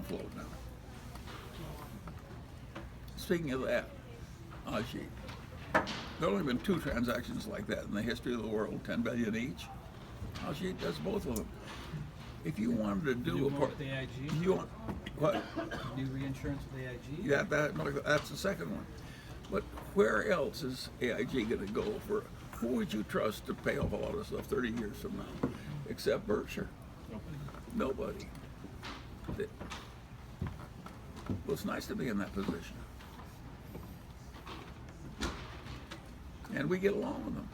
afloat now. Speaking of that, gee, there have only been 2 transactions like that in the history of the world, 10 billion each. Ajit does both of them. If you wanted to do more with AIG? you want what? New reinsurance with AIG? Yeah, that's the second one. But where else is AIG going to go for? Who would you trust to pay off a lot of stuff 30 years from now, except Berkshire? Nobody. Well, it's nice to be in that position, and we get along with them.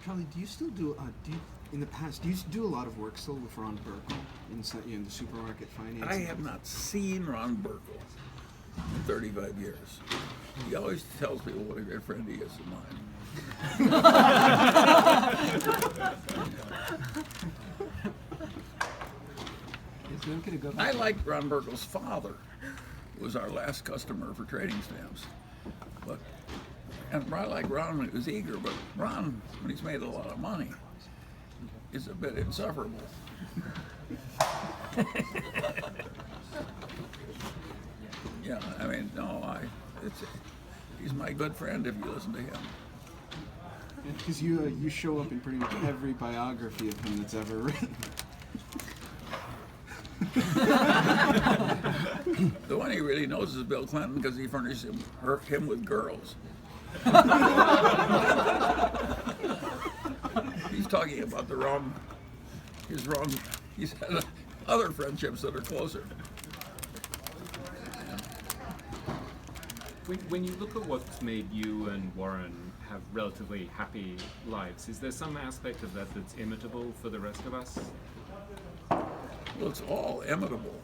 Charlie, do you still do? In the past, do you do a lot of work still with Ron Burkle in the supermarket finance? I have not seen Ron Burkle in 35 years. He always tells people what a great friend he is of mine. I liked Ron Burkle's father, who was our last customer for trading stamps. And I like Ron when he was eager, but Ron, when he's made a lot of money, is a bit insufferable. Yeah, I mean, no, he's my good friend if you listen to him. Because you show up in pretty much every biography of him that's ever written. The one he really knows is Bill Clinton because he furnished him with girls. He's talking about he's had other friendships that are closer. When you look at what's made you and Warren have relatively happy lives, is there some aspect of that that's imitable for the rest of us? Well, it's all imitable.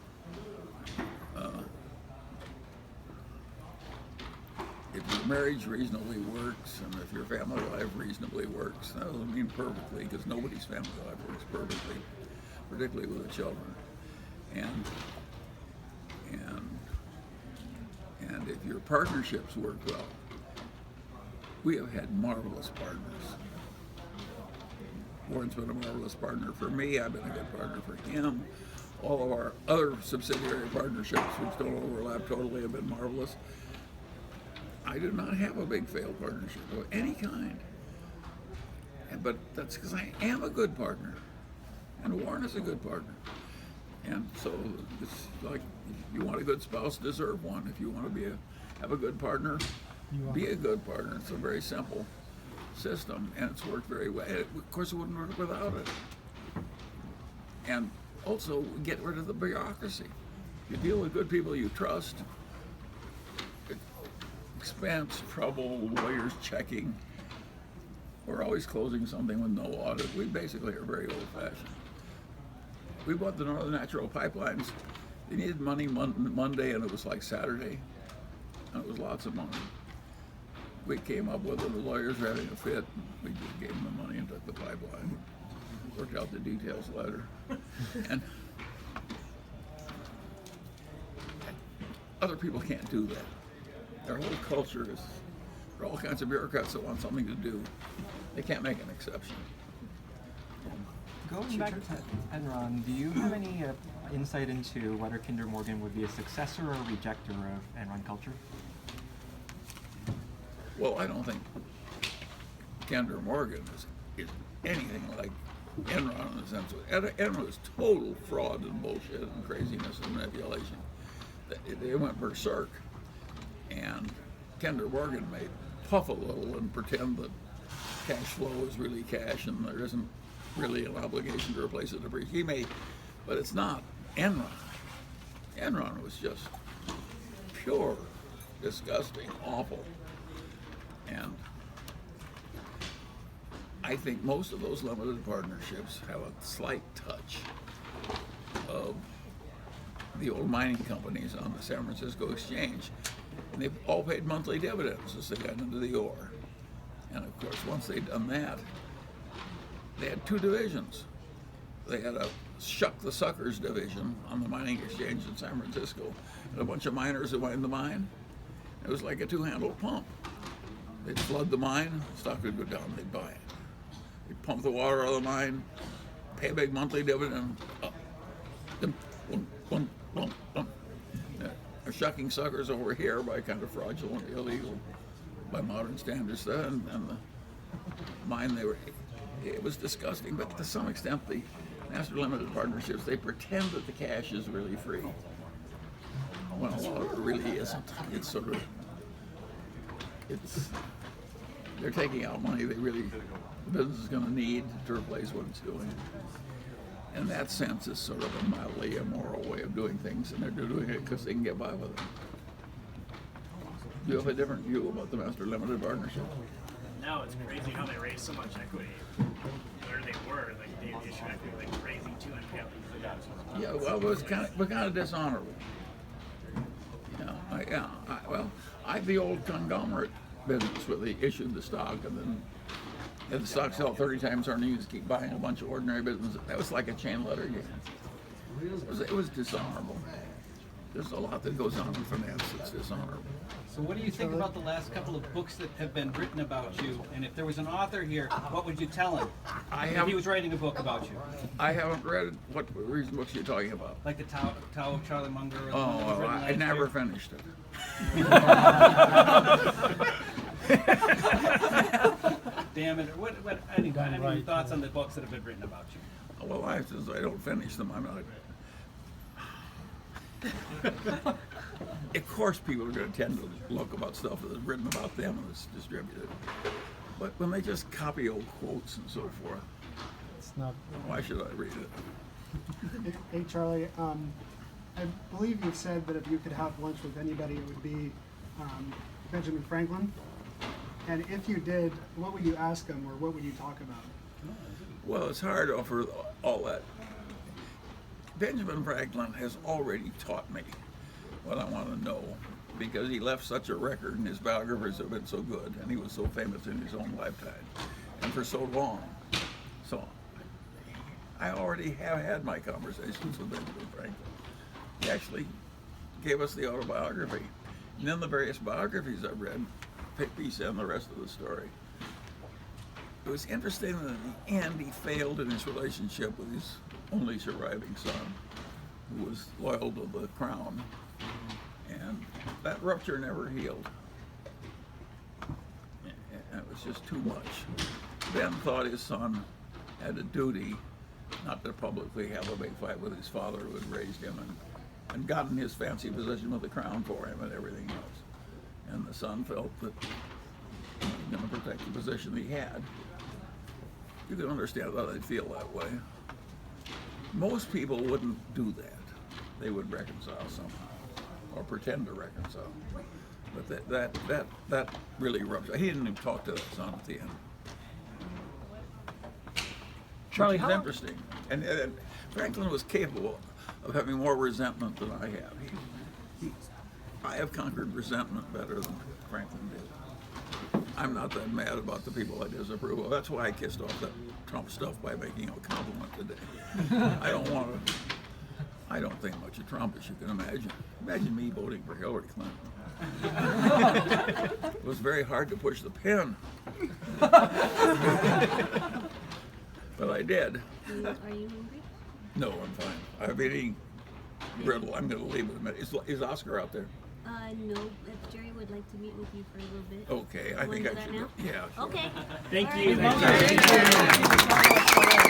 If your marriage reasonably works, and if your family life reasonably works, that doesn't mean perfectly, because nobody's family life works perfectly, particularly with the children. And if your partnerships work well, we have had marvelous partners. Warren's been a marvelous partner for me. I've been a good partner for him. All of our other subsidiary partnerships, which don't overlap totally, have been marvelous. I do not have a big failed partnership of any kind. But that's because I am a good partner. And Warren is a good partner. And so it's like, if you want a good spouse, deserve one. If you want to have a good partner, be a good partner. It's a very simple system, and it's worked very well. Of course, it wouldn't work without it. And also, get rid of the bureaucracy. You deal with good people you trust. Expense, trouble, lawyers checking. We're always closing something with no audit. We basically are very old-fashioned. We bought the Northern Natural Pipelines. They needed money Monday, and it was like Saturday, and it was lots of money. We came up with it. The lawyers were having a fit. We just gave them the money and took the pipeline. Worked out the details later. And other people can't do that. Their whole culture is, there are all kinds of bureaucrats that want something to do. They can't make an exception. Going back to Enron, do you have any insight into whether Kinder Morgan would be a successor or a rejecter of Enron culture? Well, I don't think Kinder Morgan is anything like Enron in the sense of Enron is total fraud and bullshit and craziness and manipulation. They went berserk, and Kinder Morgan may puff a little and pretend that cash flow is really cash and there isn't really an obligation to replace it. He may, but it's not Enron. Enron was just pure, disgusting, awful. And I think most of those limited partnerships have a slight touch of the old mining companies on the San Francisco Exchange. And they've all paid monthly dividends as they got into the ore. And of course, once they'd done that, they had 2 divisions. They had a Shuck the Suckers division on the mining exchange in San Francisco, and a bunch of miners who mined the mine. It was like a 2-handled pump. They'd flood the mine, stock would go down, they'd buy it. They'd pump the water out of the mine, pay a big monthly dividend, up. Then, boom, boom, shucking suckers over here by kind of fraudulent, illegal, by modern standards. And the mine, it was disgusting. But to some extent, the master limited partnerships, they pretend that the cash is really free. Well, a lot of it really isn't. It's sort of, they're taking out money the business is going to need to replace what it's doing. In that sense, it's sort of a mildly immoral way of doing things, and they're doing it because they can get by with it. Do you have a different view about the master limited partnership? Now it's crazy how they raise so much equity. Where they were, like they issue equity like crazy too, and Yeah, well, it was kind of dishonorable. The old conglomerate business where they issued the stock and then had the stock sell 30 times earnings, keep buying a bunch of ordinary business. That was like a chain letter game. It was dishonorable. There's a lot that goes on in finance that's dishonorable. So what do you think about the last couple of books that have been written about you? And if there was an author here, what would you tell him if he was writing a book about you? I haven't read what recent books you're talking about. Like the Tao of Charlie Munger? Or the Oh, one that was written I last never year? finished it. Damn it. Any thoughts on the books that have been written about you? Well, since I don't finish them, I'm not. Of course, people are going to tend to look about stuff that's written about them and it's distributed. But when they just copy old quotes and so forth, It's not. why should I read it? Hey, Charlie, I believe you said that if you could have lunch with anybody, it would be Benjamin Franklin. And if you did, what would you ask him, or what would you talk about? Well, it's hard to offer all that. Benjamin Franklin has already taught me what I want to know because he left such a record and his biographers have been so good and he was so famous in his own lifetime and for so long. So I already have had my conversations with Benjamin Franklin. He actually gave us the autobiography. And then the various biographies I've read piece in the rest of the story. It was interesting that in the end he failed in his relationship with his only surviving son, who was loyal to the crown, and that rupture never healed. And it was just too much. Ben thought his son had a duty not to publicly have a big fight with his father who had raised him and gotten his fancy position with the crown for him and everything else. And the son felt that he was going to protect the position he had. You can understand why they'd feel that way. Most people wouldn't do that. They would reconcile somehow, or pretend to reconcile. But that really ruptured. He didn't even talk to that son at the end. Charlie, Which is how interesting. And Franklin was capable of having more resentment than I have. I have conquered resentment better than Franklin did. I'm not that mad about the people I disapprove of. That's why I kissed off that Trump stuff by making a compliment today. I don't think much of Trump, as you can imagine. Imagine me voting for Hillary Clinton. It was very hard to push the pen. But I did. Are you hungry? No, I'm fine. I've been eating brittle. I'm going to leave it a minute. Is Oscar out there? No. If Jerry would like to meet with you for a little bit. Okay, I You think wanna I do should. that now? Yeah. Sure. Okay. Thank All you. right. Thank you.